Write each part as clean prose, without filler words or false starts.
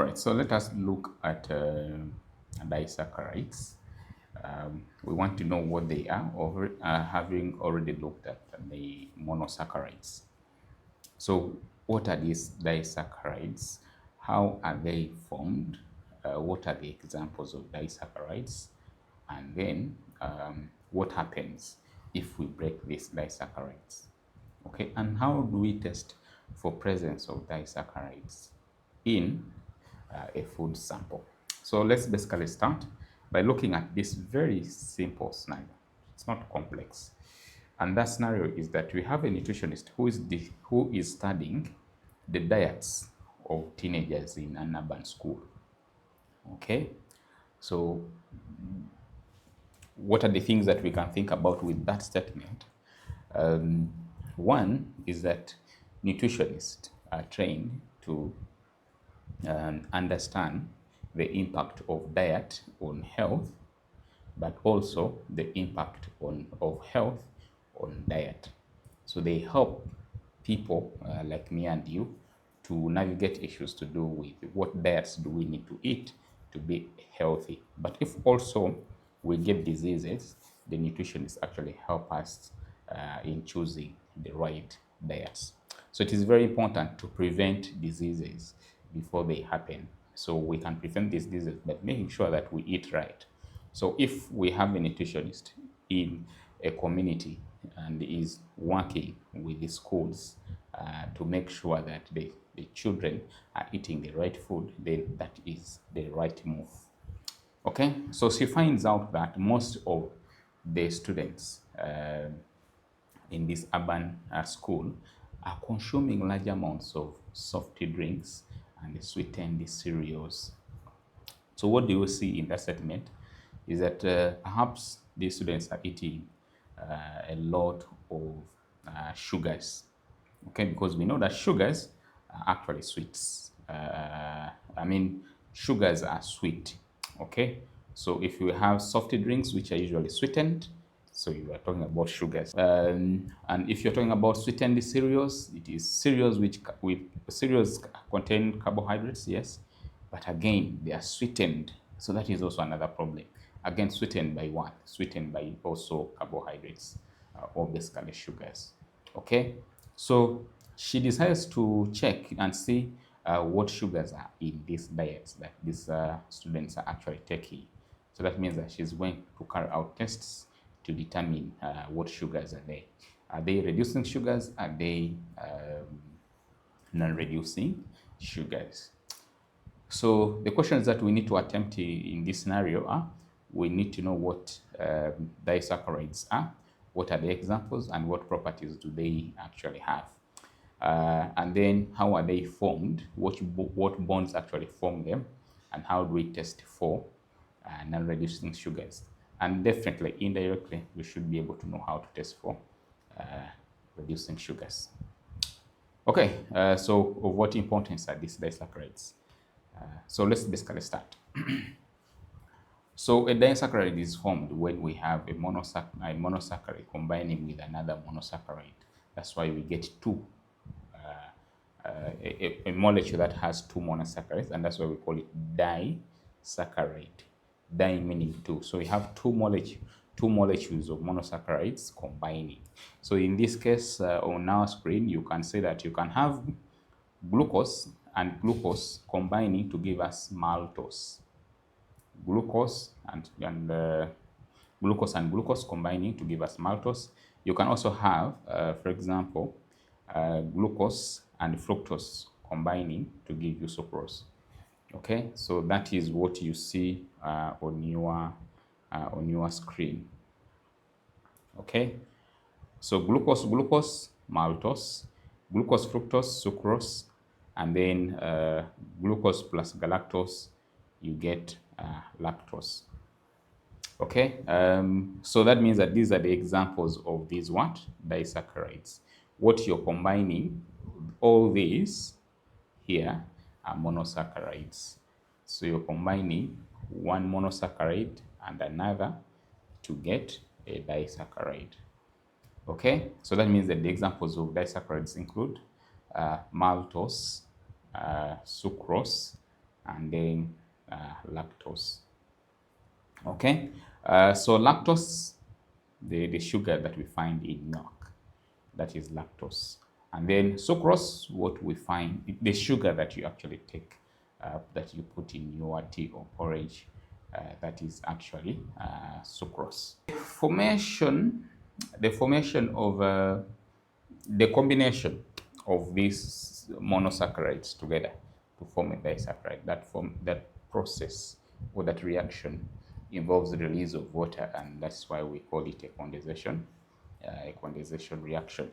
All right, so let us look at disaccharides. We want to know what they are, or having already looked at the monosaccharides. So what are these disaccharides? How are they formed? What are the examples of disaccharides? And then what happens if we break these disaccharides? Okay, and how do we test for presence of disaccharides in a food sample? So let's basically start by looking at this very simple scenario. It's not complex. And that scenario is that we have a nutritionist who is studying the diets of teenagers in an urban school. Okay, so what are the things that we can think about with that statement? One is that nutritionists are trained to understand the impact of diet on health, but also the impact of health on diet. So they help people like me and you to navigate issues to do with what diets do we need to eat to be healthy. But if also we get diseases, the nutritionists actually help us in choosing the right diets. So it is very important to prevent diseases before they happen. So we can prevent these diseases by making sure that we eat right. So if we have a nutritionist in a community and is working with the schools to make sure that the children are eating the right food, then that is the right move. Okay, so she finds out that most of the students in this urban school are consuming large amounts of soft drinks and sweetened cereals. So what do you see in that statement is that perhaps these students are eating a lot of sugars. Okay, because we know that sugars are actually sweets. Sugars are sweet. Okay, so if you have soft drinks which are usually sweetened, so you are talking about sugars. And if you're talking about sweetened cereals, it is cereals cereals contain carbohydrates, yes, but again they are sweetened. So that is also another problem. Again, sweetened by what? Sweetened by also carbohydrates, or basically sugars. Okay, so she decides to check and see what sugars are in these diets that these students are actually taking. So that means that she's going to carry out tests to determine what sugars are they. Are they reducing sugars? Are they non-reducing sugars? So the questions that we need to attempt in this scenario are, we need to know what disaccharides are, what are the examples, and what properties do they actually have. And then how are they formed, what bonds actually form them, and how do we test for non-reducing sugars. And definitely, indirectly, we should be able to know how to test for reducing sugars. Okay, so of what importance are these disaccharides? So let's basically start. So a disaccharide is formed when we have a monosaccharide combining with another monosaccharide. That's why we get two, a molecule that has two monosaccharides, and that's why we call it disaccharide. Di meaning two. So we have two molecules of monosaccharides combining. So in this case, on our screen, you can see that you can have glucose and glucose combining to give us maltose. Glucose and glucose combining to give us maltose. You can also have, for example, glucose and fructose combining to give you sucrose. Okay, so that is what you see on your screen. Okay, so glucose, maltose, glucose, fructose, sucrose, and then glucose plus galactose, you get lactose. Okay, so that means that these are the examples of these what? Disaccharides. What you're combining, all these here are monosaccharides. So you're combining one monosaccharide and another to get a disaccharide. Okay, so that means that the examples of disaccharides include maltose, sucrose, and then lactose. Okay, so lactose, the sugar that we find in milk, that is lactose. And then sucrose, what we find, the sugar that you actually take, that you put in your tea or porridge, that is actually sucrose. The formation of the combination of these monosaccharides together to form a disaccharide, that process or that reaction involves the release of water, and that's why we call it a condensation reaction.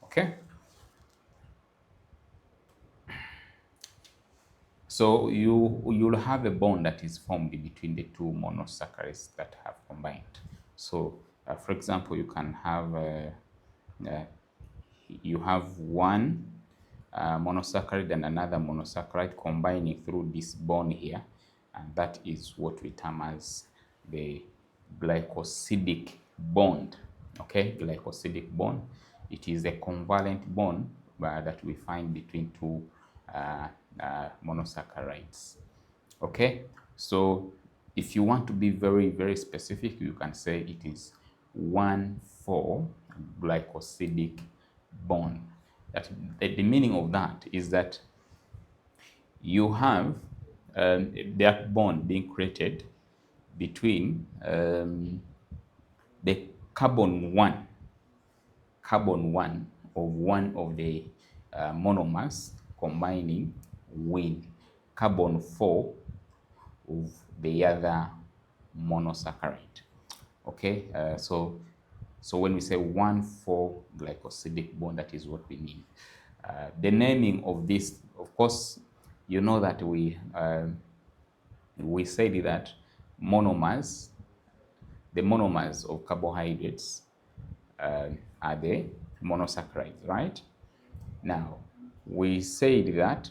Okay. So you'll have a bond that is formed between the two monosaccharides that have combined. So, for example, uh, you have one monosaccharide and another monosaccharide combining through this bond here, and that is what we term as the glycosidic bond. Okay, glycosidic bond. It is a covalent bond that we find between two monosaccharides. Okay, so if you want to be very, very specific, you can say it is 1,4 glycosidic bond. That the meaning of that is that you have that bond being created between the carbon one of the monomers combining with carbon 4 of the other monosaccharide. Okay, so when we say 1,4 glycosidic bond, that is what we mean. The naming of this, of course, you know that we said that monomers, the monomers of carbohydrates are the monosaccharides, right? Now, we said that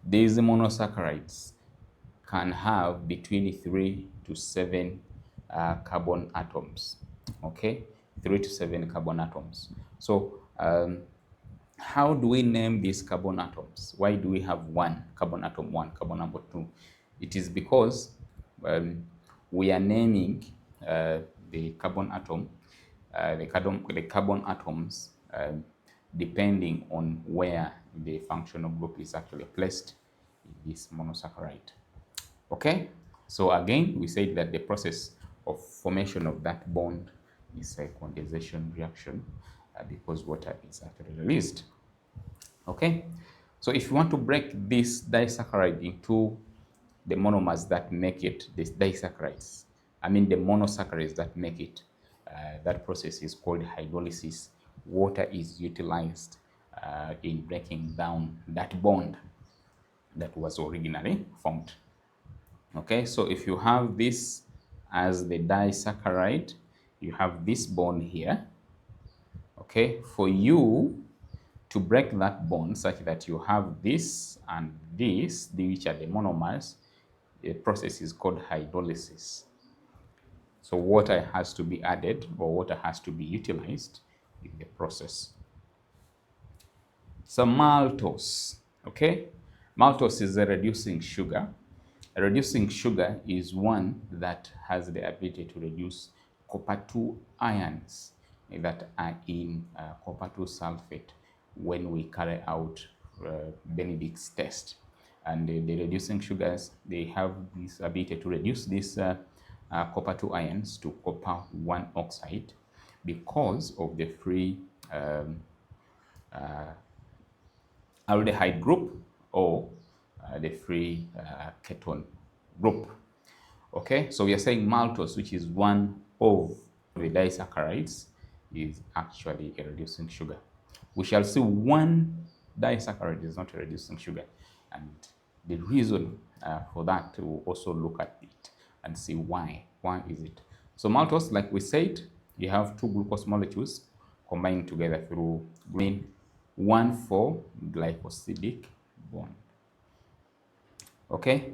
these monosaccharides can have between 3 to 7 carbon atoms. Okay, 3 to 7 carbon atoms. So how do we name these carbon atoms? Why do we have one carbon atom 1, carbon number 2? It is because we are naming the carbon atom, the carbon atoms depending on where the functional group is actually placed in this monosaccharide. Okay, so again, we said that the process of formation of that bond is a condensation reaction because water is actually released. Okay, so if you want to break this disaccharide into the monomers that make it, these disaccharides, I mean the monosaccharides that make it, that process is called hydrolysis. Water is utilized in breaking down that bond that was originally formed. Okay, so if you have this as the disaccharide, you have this bond here. Okay, for you to break that bond such that you have this and this, which are the monomers, the process is called hydrolysis. So water has to be added, or water has to be utilized in the process. So maltose, okay? Maltose is a reducing sugar. A reducing sugar is one that has the ability to reduce copper 2 ions that are in copper 2 sulfate when we carry out Benedict's test. And the reducing sugars, they have this ability to reduce these copper 2 ions to copper 1 oxide because of the free aldehyde group or the free ketone group. Okay, so we are saying maltose, which is one of the disaccharides, is actually a reducing sugar. We shall see one disaccharide is not a reducing sugar, and the reason for that, we'll also look at it and see why. Why is it? So maltose, like we said, you have two glucose molecules combined together through 1,4 glycosidic bond. Okay,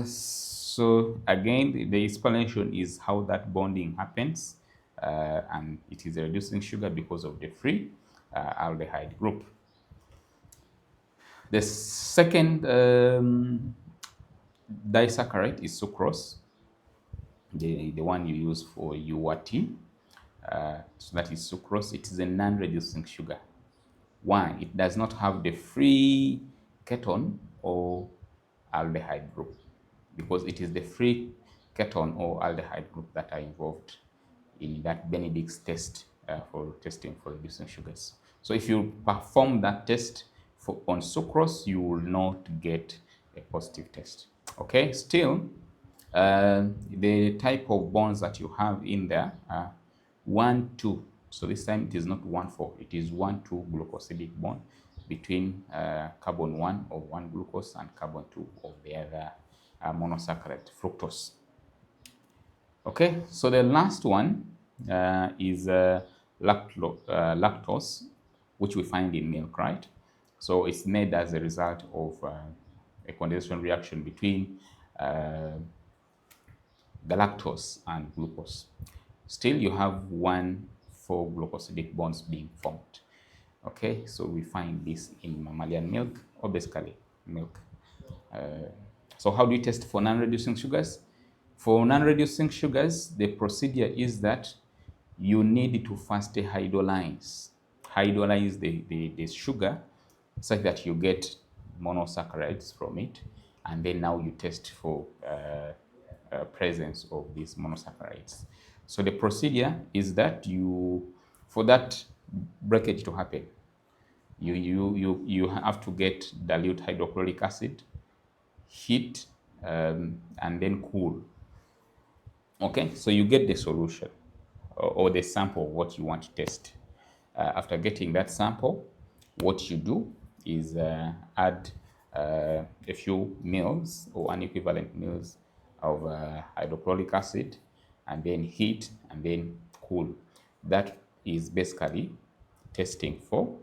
so again, the explanation is how that bonding happens, and it is a reducing sugar because of the free aldehyde group. The second disaccharide is sucrose, the one you use for your tea. So that is sucrose. It is a non-reducing sugar. Why? It does not have the free ketone or aldehyde group, because it is the free ketone or aldehyde group that are involved in that Benedict's test for testing for reducing sugars. So if you perform that test on sucrose, you will not get a positive test. Okay, still, the type of bonds that you have in there are 1, 2. So this time it is not 1, 4. It is 1, 2 glycosidic bond between carbon 1 of one glucose and carbon 2 of the other monosaccharide, fructose. Okay, so the last one is lactose, which we find in milk, right? So it's made as a result of a condensation reaction between the lactose and glucose. Still, you have 1, 4 glycosidic bonds being formed. Okay, so we find this in mammalian milk, or basically milk. So how do you test for non-reducing sugars? For non-reducing sugars, the procedure is that you need to first hydrolyze the sugar such that you get monosaccharides from it, and then now you test for presence of these monosaccharides. So the procedure is that for that breakage to happen, you have to get dilute hydrochloric acid, heat, and then cool. Okay, so you get the solution or the sample of what you want to test. After getting that sample, what you do is add a few mils or unequivalent mils of hydrochloric acid, and then heat, and then cool. That is basically testing for,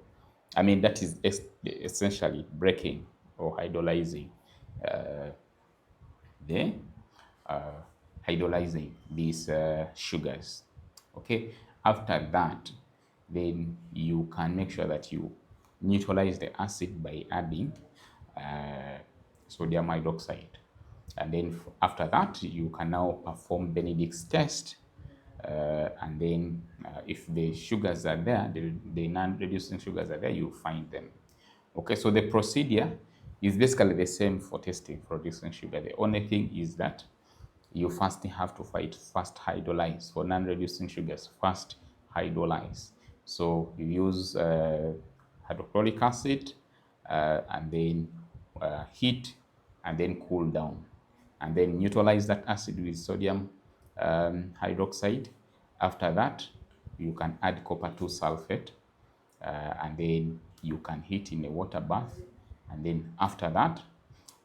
that is essentially breaking or hydrolyzing the hydrolyzing these sugars. Okay, after that, then you can make sure that you neutralize the acid by adding sodium hydroxide, and then after that you can now perform Benedict's test, and then if the sugars are there, the non-reducing sugars are there, you find them. Okay, so the procedure is basically the same for testing for reducing sugar. The only thing is that you first have to first hydrolyze. For non-reducing sugars, first hydrolyze. So you use hydrochloric acid, and then heat, and then cool down, and then neutralize that acid with sodium hydroxide. After that, you can add copper 2 sulfate, and then you can heat in a water bath, and then after that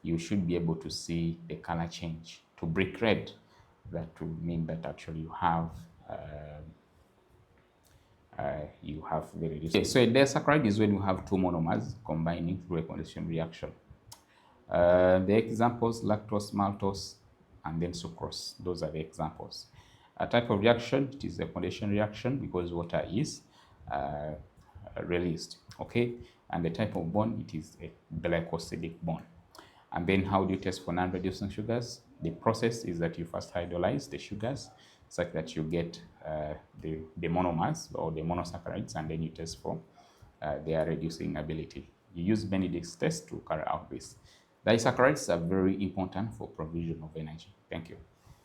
you should be able to see the color change to brick red. That would mean that actually you have the reduced. Okay, so a disaccharide is when you have two monomers combining through a condensation reaction. The examples: lactose, maltose, and then sucrose. Those are the examples. A type of reaction, it is a condensation reaction because water is released. Okay, and the type of bond, it is a glycosidic bond. And then how do you test for non-reducing sugars? The process is that you first hydrolyze the sugars such that you get the monomers or the monosaccharides, and then you test for their reducing ability. You use Benedict's test to carry out this. Disaccharides are very important for provision of energy. Thank you.